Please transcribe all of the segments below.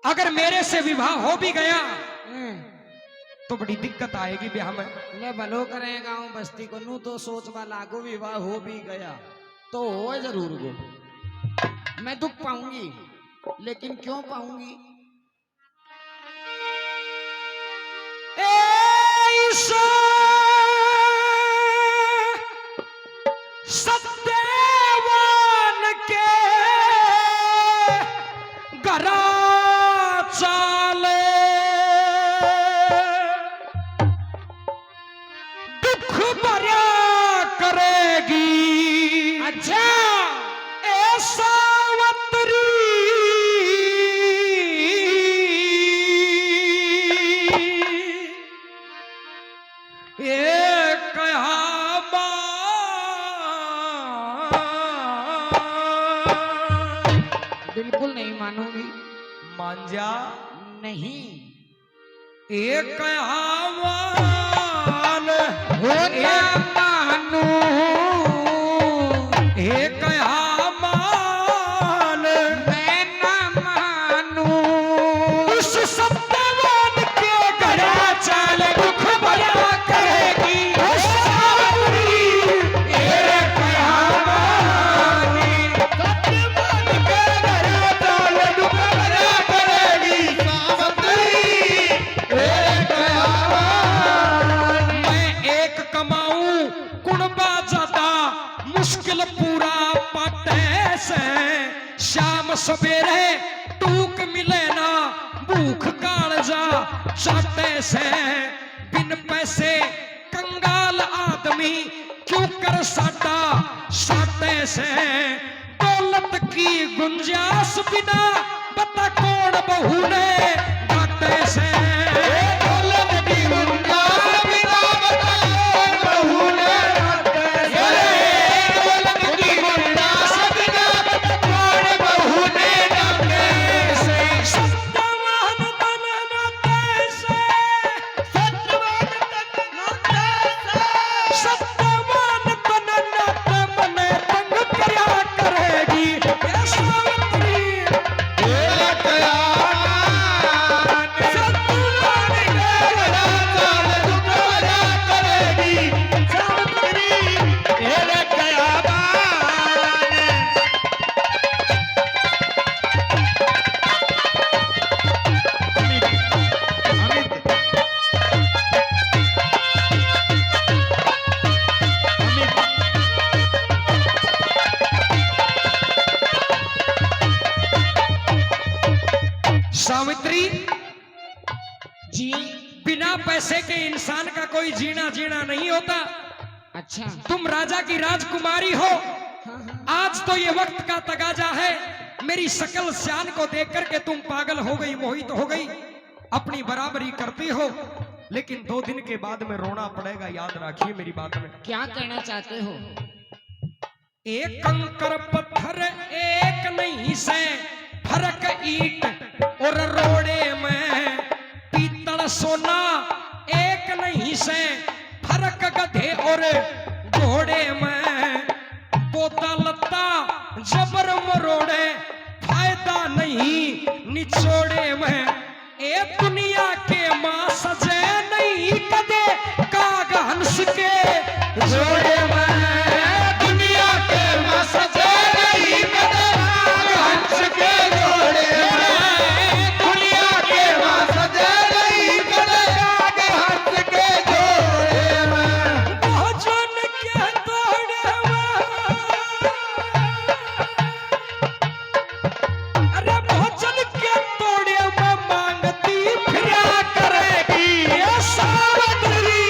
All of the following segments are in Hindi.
अगर मेरे से विवाह हो भी गया तो बड़ी दिक्कत आएगी ब्याह में। ले भलो करे गांव बस्ती को नू तो सोच वाला को विवाह हो भी गया तो हो जरूर गो। मैं दुख पाऊंगी लेकिन क्यों पाऊंगी? सत्यवान के घरा चाले दुख भरा करेगी। अच्छा ऐसा बिल्कुल नहीं मानूंगी। मान जा। नहीं एक आह्वान होता मानू एक आह्वान मैं ना मानू। उस सत्यवान के घरा चाल दुख भरा करेगी। एक आह्वान सत्यवान के घरा चाल दुख भरा करेगी। एक आह्वान मैं एक कमाऊं कुणबा ज्यादा मुश्किल पूरा पाटे से। शाम सवेरे टूक मिले ना भूख काल जा चाटे से। बिन पैसे कंगाल आदमी क्यों कर साटा साटे से। दौलत की गुंजाइश बिना बता कौन बहू ने घाटे से। दौलत की गुंजाइश बिना बता कौन बहू ने घाटे से। दौलत की गुंजाइश बिना बता कौन बहू ने घाटे से। सत्यवान तन नाते से सत्यवान तन नाते से सत्यवान तन नाते मने तंग करया करेगी। सावित्री एक आह्वान सत्यवान के घरा चाल दुख भरा करेगी। सावित्री एक आह्वान सावित्री जी बिना पैसे के इंसान का कोई जीना जीना नहीं होता। अच्छा तुम राजा की राजकुमारी हो। आज तो ये वक्त का तगाजा है। मेरी शकल शान को देख करके तुम पागल हो गई, मोहित हो गई, अपनी बराबरी करती हो। लेकिन 2 दिन के बाद में रोना पड़ेगा, याद रखिए मेरी बात में। क्या कहना चाहते हो? एक कंकर पत्थर एक नहीं से फर्क ईट और रोड़े में। पीतल सोना एक नहीं से फर्क गधे और घोड़े में। पोता लत्ता जबर मरोड़े फायदा नहीं निचोड़े में। ए दुनिया के मां सजे नहीं कदे काग हंस के जोड़े में। दुनिया के मां सजे नहीं कदे काग हंस के जोड़े में। दुनिया के मां सजे नहीं कदे काग हंस के जोड़े में। भोजन के तोड़े में अरे भोजन के तोड़े में मांगती फिरा करेगी। सावित्री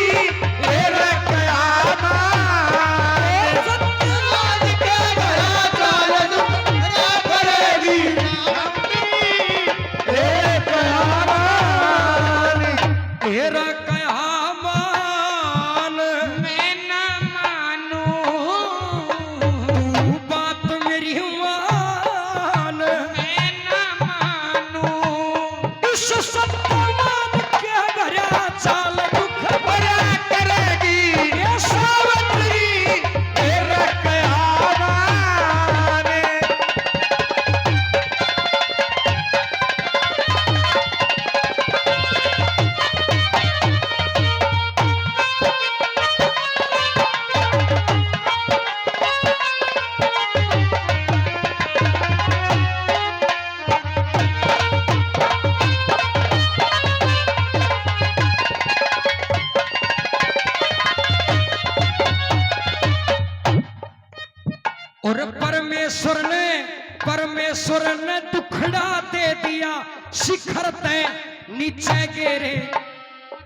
दे दिया शिखर तय नीचे गिरे।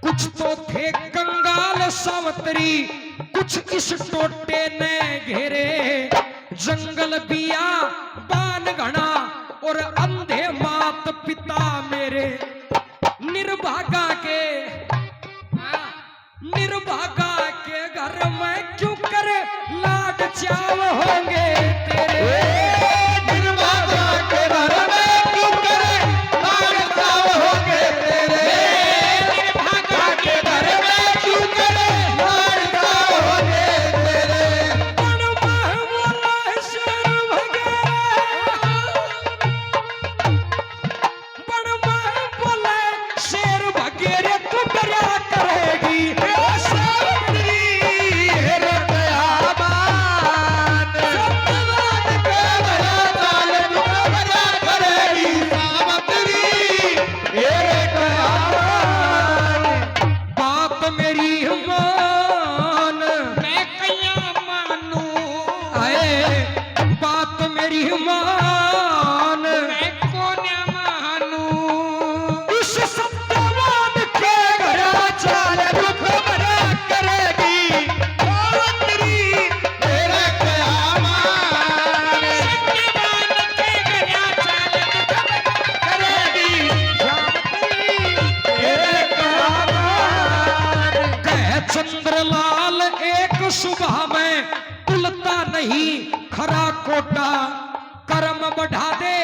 कुछ तो थे कंगाल सावतरी, कुछ इस टोटे ने घेरे। जंगल बिया बान घना और अंधे मात पिता मेरे। निर्भागा के घर में क्यों करे लाड चाव होंगे तेरे। निर्भागा के घर में क्यों करे लाड चाव होंगे तेरे। निर्भागा के घर में क्यों करे लाड चाव होंगे तेरे। बड़ महमूला शेर भगेरे, बड़ महमूला शेर भगेरे तू डरा करेगी। चंद्रलाल एक सुबह में कुलता नहीं खरा कोटा। कर्म बढ़ा दे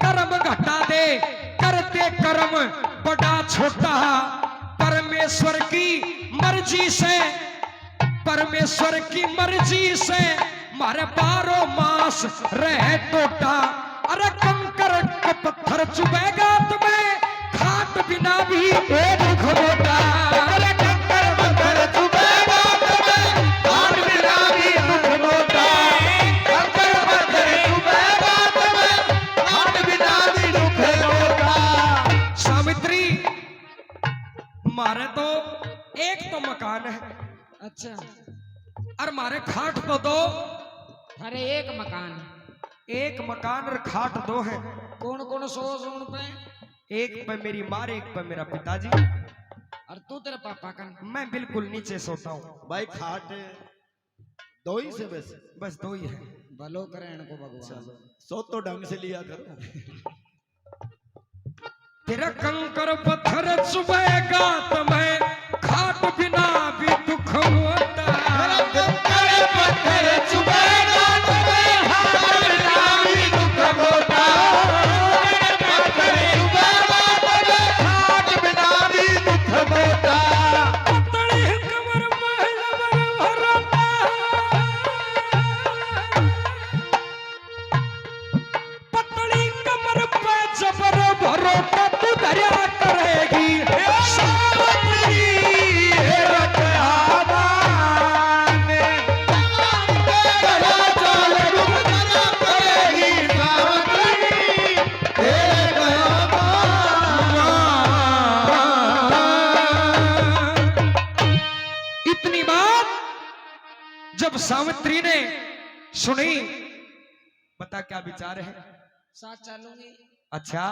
कर्म घटा दे, करते कर्म बड़ा छोटा। परमेश्वर की मर्जी से मारे 12 मास रहे टोटा। अरे कंकर का पत्थर चुभेगा तुम्हें, खाट बिना भी एक घोटा। अरे कंकर पत्थर चुभेगा तुम्हें, खाट बिना भी दुख मोटा। कंकर पत्थर चुभेगा तुम्हें, खाट बिना भी दुख मोटा। सावित्री, मारे तो एक तो मकान है, अच्छा, और मारे खाट तो 2। अरे एक मकान, एक मकान और खाट 2 है। कौन कौन सो उन पे? एक पे मेरी माँ, एक पे मेरा पिताजी, और तू तेरे पापा का? मैं बिल्कुल नीचे सोता हूँ। भाई खाट 2 ही से बस 2 ही है। भलो करे इनको भगवान। सो तो ढंग से लिया करो। तेरा कंकर पत्थर चुभेगा तुम्हें, खाट बिना भी दुख होता। कंकर पत्थर चुभेगा तुम्हें, खाट बिना भी दुख होता। पत्थर चुभेगा तुम्हें, खाट बिना भी दुख होता। पतली कमर में लबर भरोटा, पतली कमर पे जबर भरोटा तू दरिया करेगी। सावित्री इतनी बात जब सावित्री ने सुनी, बता क्या विचार है? साथ चलूंगी। अच्छा,